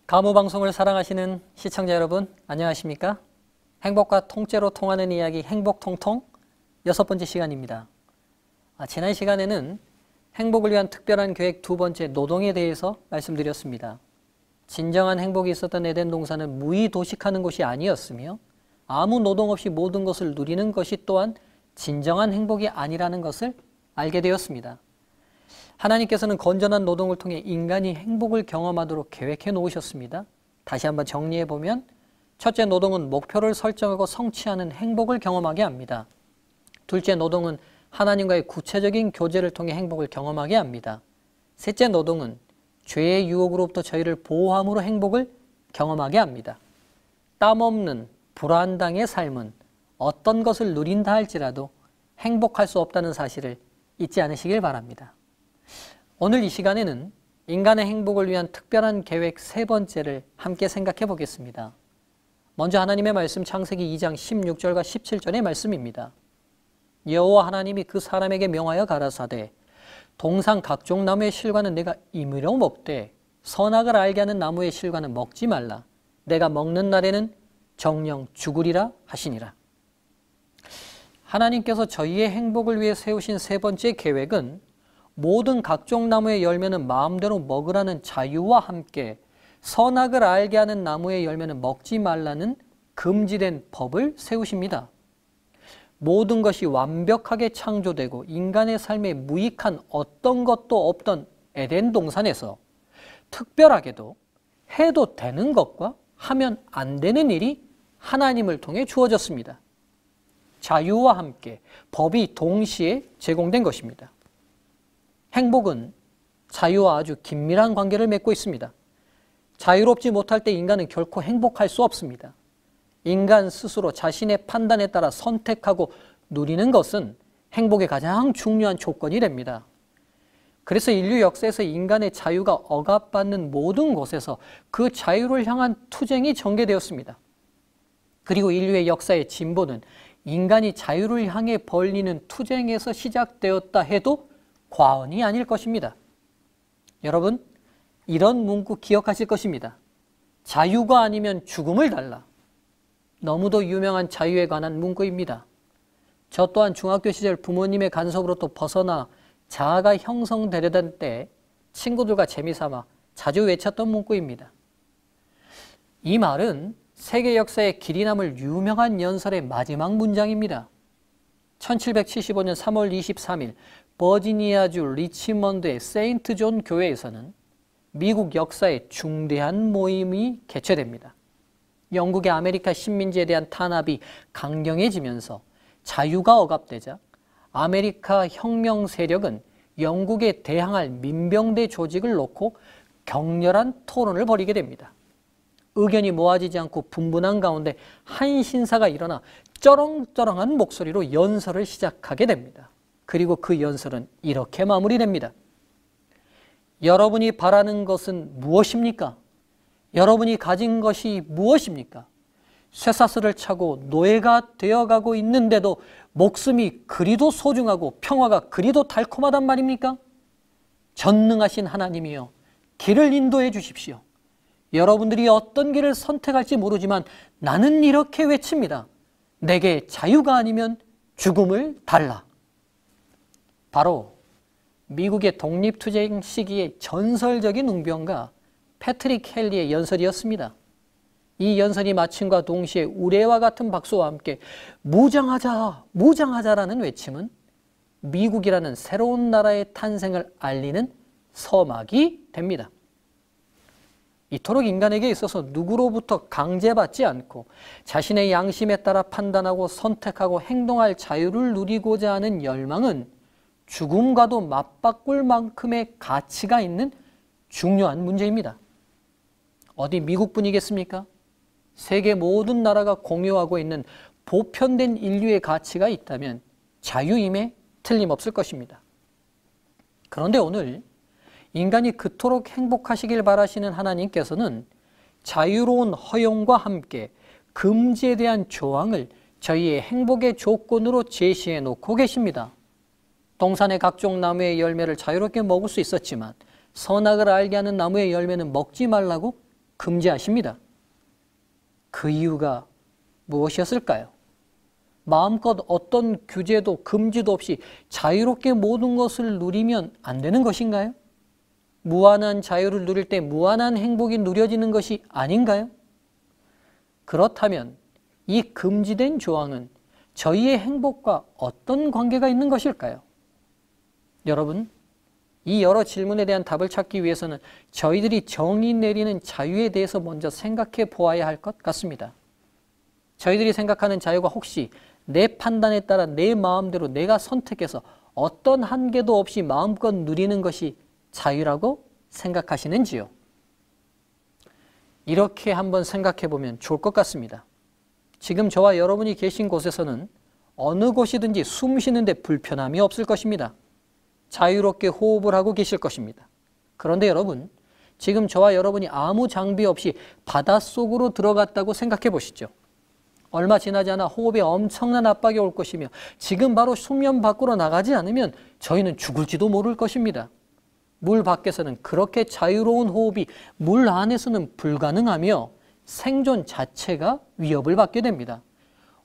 가무방송을 사랑하시는 시청자 여러분, 안녕하십니까? 행복과 통째로 통하는 이야기 행복통통 6번째 시간입니다. 지난 시간에는 행복을 위한 특별한 계획 2번째 노동에 대해서 말씀드렸습니다. 진정한 행복이 있었던 에덴 동산은 무의도식하는 곳이 아니었으며 아무 노동 없이 모든 것을 누리는 것이 또한 진정한 행복이 아니라는 것을 알게 되었습니다. 하나님께서는 건전한 노동을 통해 인간이 행복을 경험하도록 계획해 놓으셨습니다. 다시 한번 정리해 보면, 첫째, 노동은 목표를 설정하고 성취하는 행복을 경험하게 합니다. 둘째, 노동은 하나님과의 구체적인 교제를 통해 행복을 경험하게 합니다. 셋째, 노동은 죄의 유혹으로부터 저희를 보호함으로 행복을 경험하게 합니다. 땀 없는 불안당의 삶은 어떤 것을 누린다 할지라도 행복할 수 없다는 사실을 잊지 않으시길 바랍니다. 오늘 이 시간에는 인간의 행복을 위한 특별한 계획 3번째를 함께 생각해 보겠습니다. 먼저 하나님의 말씀 창세기 2장 16절과 17절의 말씀입니다. 여호와 하나님이 그 사람에게 명하여 가라사대 동산 각종 나무의 실과는 내가 임의로 먹되 선악을 알게 하는 나무의 실과는 먹지 말라. 내가 먹는 날에는 정령 죽으리라 하시니라. 하나님께서 저희의 행복을 위해 세우신 3번째 계획은 모든 각종 나무의 열매는 마음대로 먹으라는 자유와 함께 선악을 알게 하는 나무의 열매는 먹지 말라는 금지된 법을 세우십니다. 모든 것이 완벽하게 창조되고 인간의 삶에 무익한 어떤 것도 없던 에덴 동산에서 특별하게도 해도 되는 것과 하면 안 되는 일이 하나님을 통해 주어졌습니다. 자유와 함께 법이 동시에 제공된 것입니다. 행복은 자유와 아주 긴밀한 관계를 맺고 있습니다. 자유롭지 못할 때 인간은 결코 행복할 수 없습니다. 인간 스스로 자신의 판단에 따라 선택하고 누리는 것은 행복의 가장 중요한 조건이 됩니다. 그래서 인류 역사에서 인간의 자유가 억압받는 모든 곳에서 그 자유를 향한 투쟁이 전개되었습니다. 그리고 인류의 역사의 진보는 인간이 자유를 향해 벌이는 투쟁에서 시작되었다 해도 과언이 아닐 것입니다. 여러분, 이런 문구 기억하실 것입니다. 자유가 아니면 죽음을 달라. 너무도 유명한 자유에 관한 문구입니다. 저 또한 중학교 시절 부모님의 간섭으로부터 벗어나 자아가 형성되려던 때 친구들과 재미삼아 자주 외쳤던 문구입니다. 이 말은 세계 역사에 길이 남을 유명한 연설의 마지막 문장입니다. 1775년 3월 23일 버지니아주 리치먼드의 세인트 존 교회에서는 미국 역사의 중대한 모임이 개최됩니다. 영국의 아메리카 식민지에 대한 탄압이 강경해지면서 자유가 억압되자 아메리카 혁명 세력은 영국에 대항할 민병대 조직을 놓고 격렬한 토론을 벌이게 됩니다. 의견이 모아지지 않고 분분한 가운데 한 신사가 일어나 쩌렁쩌렁한 목소리로 연설을 시작하게 됩니다. 그리고 그 연설은 이렇게 마무리됩니다. 여러분이 바라는 것은 무엇입니까? 여러분이 가진 것이 무엇입니까? 쇠사슬을 차고 노예가 되어가고 있는데도 목숨이 그리도 소중하고 평화가 그리도 달콤하단 말입니까? 전능하신 하나님이여, 길을 인도해 주십시오. 여러분들이 어떤 길을 선택할지 모르지만 나는 이렇게 외칩니다. 내게 자유가 아니면 죽음을 달라. 바로 미국의 독립투쟁 시기의 전설적인 웅변가 패트릭 헨리의 연설이었습니다. 이 연설이 마침과 동시에 우레와 같은 박수와 함께 무장하자, 무장하자라는 외침은 미국이라는 새로운 나라의 탄생을 알리는 서막이 됩니다. 이토록 인간에게 있어서 누구로부터 강제받지 않고 자신의 양심에 따라 판단하고 선택하고 행동할 자유를 누리고자 하는 열망은 죽음과도 맞바꿀 만큼의 가치가 있는 중요한 문제입니다. 어디 미국뿐이겠습니까? 세계 모든 나라가 공유하고 있는 보편된 인류의 가치가 있다면 자유임에 틀림없을 것입니다. 그런데 오늘 인간이 그토록 행복하시길 바라시는 하나님께서는 자유로운 허용과 함께 금지에 대한 조항을 저희의 행복의 조건으로 제시해 놓고 계십니다. 동산의 각종 나무의 열매를 자유롭게 먹을 수 있었지만 선악을 알게 하는 나무의 열매는 먹지 말라고 금지하십니다. 그 이유가 무엇이었을까요? 마음껏 어떤 규제도 금지도 없이 자유롭게 모든 것을 누리면 안 되는 것인가요? 무한한 자유를 누릴 때 무한한 행복이 누려지는 것이 아닌가요? 그렇다면 이 금지된 조항은 저희의 행복과 어떤 관계가 있는 것일까요? 여러분, 이 여러 질문에 대한 답을 찾기 위해서는 저희들이 정의 내리는 자유에 대해서 먼저 생각해 보아야 할 것 같습니다. 저희들이 생각하는 자유가 혹시 내 판단에 따라 내 마음대로 내가 선택해서 어떤 한계도 없이 마음껏 누리는 것이 자유라고 생각하시는지요? 이렇게 한번 생각해 보면 좋을 것 같습니다. 지금 저와 여러분이 계신 곳에서는 어느 곳이든지 숨 쉬는데 불편함이 없을 것입니다. 자유롭게 호흡을 하고 계실 것입니다. 그런데 여러분, 지금 저와 여러분이 아무 장비 없이 바닷속으로 들어갔다고 생각해 보시죠. 얼마 지나지 않아 호흡에 엄청난 압박이 올 것이며 지금 바로 수면 밖으로 나가지 않으면 저희는 죽을지도 모를 것입니다. 물 밖에서는 그렇게 자유로운 호흡이 물 안에서는 불가능하며 생존 자체가 위협을 받게 됩니다.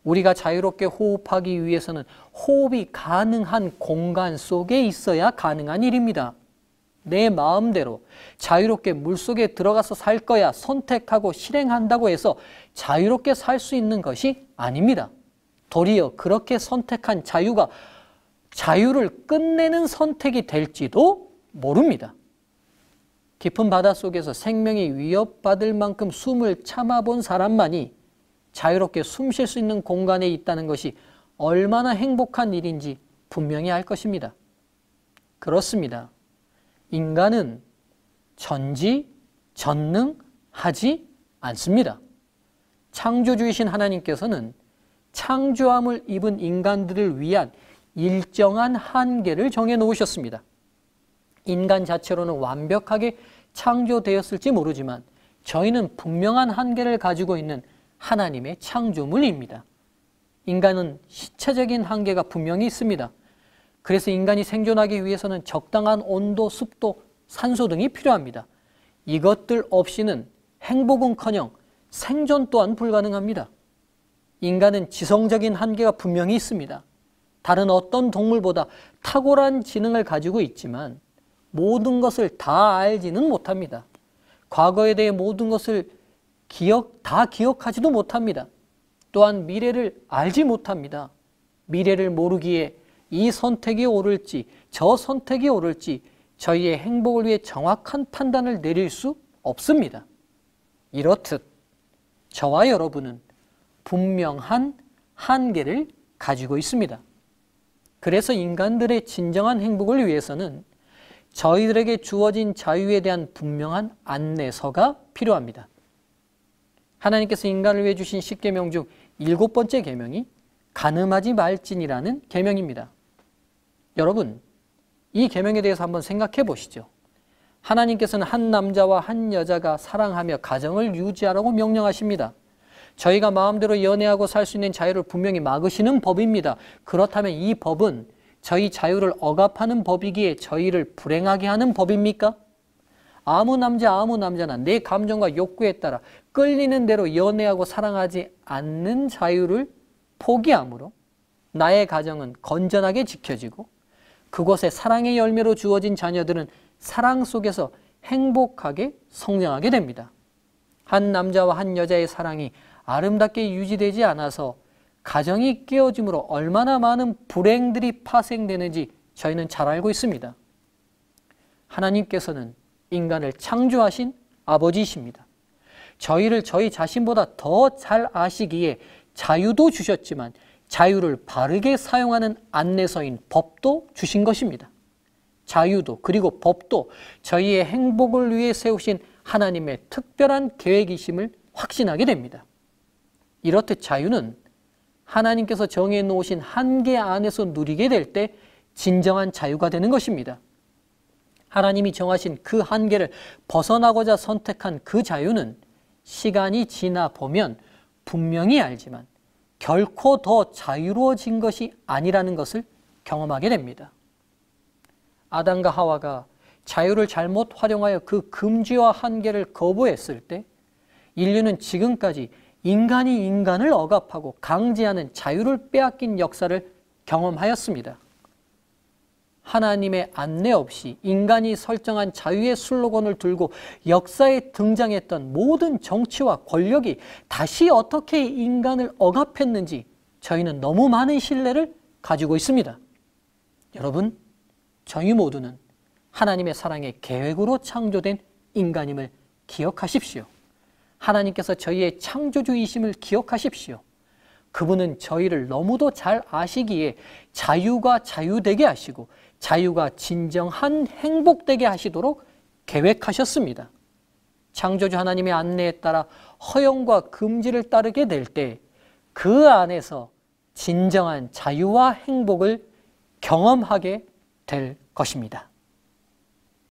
우리가 자유롭게 호흡하기 위해서는 호흡이 가능한 공간 속에 있어야 가능한 일입니다. 내 마음대로 자유롭게 물속에 들어가서 살 거야 선택하고 실행한다고 해서 자유롭게 살 수 있는 것이 아닙니다. 도리어 그렇게 선택한 자유가 자유를 끝내는 선택이 될지도 모릅니다. 깊은 바닷속에서 생명이 위협받을 만큼 숨을 참아본 사람만이 자유롭게 숨 쉴 수 있는 공간에 있다는 것이 얼마나 행복한 일인지 분명히 알 것입니다. 그렇습니다. 인간은 전지전능하지 않습니다. 창조주이신 하나님께서는 창조함을 입은 인간들을 위한 일정한 한계를 정해 놓으셨습니다. 인간 자체로는 완벽하게 창조되었을지 모르지만 저희는 분명한 한계를 가지고 있는 하나님의 창조물입니다. 인간은 신체적인 한계가 분명히 있습니다. 그래서 인간이 생존하기 위해서는 적당한 온도, 습도, 산소 등이 필요합니다. 이것들 없이는 행복은커녕 생존 또한 불가능합니다. 인간은 지성적인 한계가 분명히 있습니다. 다른 어떤 동물보다 탁월한 지능을 가지고 있지만 모든 것을 다 알지는 못합니다. 과거에 대해 모든 것을 다 기억하지도 못합니다. 또한 미래를 알지 못합니다. 미래를 모르기에 이 선택이 옳을지 저 선택이 옳을지 저희의 행복을 위해 정확한 판단을 내릴 수 없습니다. 이렇듯 저와 여러분은 분명한 한계를 가지고 있습니다. 그래서 인간들의 진정한 행복을 위해서는 저희들에게 주어진 자유에 대한 분명한 안내서가 필요합니다. 하나님께서 인간을 위해 주신 10계명 중 7번째 계명이 간음하지 말지니라는 계명입니다. 여러분, 이 계명에 대해서 한번 생각해 보시죠. 하나님께서는 한 남자와 한 여자가 사랑하며 가정을 유지하라고 명령하십니다. 저희가 마음대로 연애하고 살 수 있는 자유를 분명히 막으시는 법입니다. 그렇다면 이 법은 저희 자유를 억압하는 법이기에 저희를 불행하게 하는 법입니까? 아무 남자나 내 감정과 욕구에 따라 끌리는 대로 연애하고 사랑하지 않는 자유를 포기함으로 나의 가정은 건전하게 지켜지고 그곳에 사랑의 열매로 주어진 자녀들은 사랑 속에서 행복하게 성장하게 됩니다. 한 남자와 한 여자의 사랑이 아름답게 유지되지 않아서 가정이 깨어짐으로 얼마나 많은 불행들이 파생되는지 저희는 잘 알고 있습니다. 하나님께서는 인간을 창조하신 아버지이십니다. 저희를 저희 자신보다 더 잘 아시기에 자유도 주셨지만 자유를 바르게 사용하는 안내서인 법도 주신 것입니다. 자유도 그리고 법도 저희의 행복을 위해 세우신 하나님의 특별한 계획이심을 확신하게 됩니다. 이렇듯 자유는 하나님께서 정해 놓으신 한계 안에서 누리게 될 때 진정한 자유가 되는 것입니다. 하나님이 정하신 그 한계를 벗어나고자 선택한 그 자유는 시간이 지나 보면 분명히 알지만 결코 더 자유로워진 것이 아니라는 것을 경험하게 됩니다. 아담과 하와가 자유를 잘못 활용하여 그 금지와 한계를 거부했을 때 인류는 지금까지 인간이 인간을 억압하고 강제하는 자유를 빼앗긴 역사를 경험하였습니다. 하나님의 안내 없이 인간이 설정한 자유의 슬로건을 들고 역사에 등장했던 모든 정치와 권력이 다시 어떻게 인간을 억압했는지 저희는 너무 많은 신뢰를 가지고 있습니다. 여러분, 저희 모두는 하나님의 사랑의 계획으로 창조된 인간임을 기억하십시오. 하나님께서 저희의 창조주이심을 기억하십시오. 그분은 저희를 너무도 잘 아시기에 자유가 자유되게 하시고 자유가 진정한 행복되게 하시도록 계획하셨습니다. 창조주 하나님의 안내에 따라 허용과 금지를 따르게 될 때 그 안에서 진정한 자유와 행복을 경험하게 될 것입니다.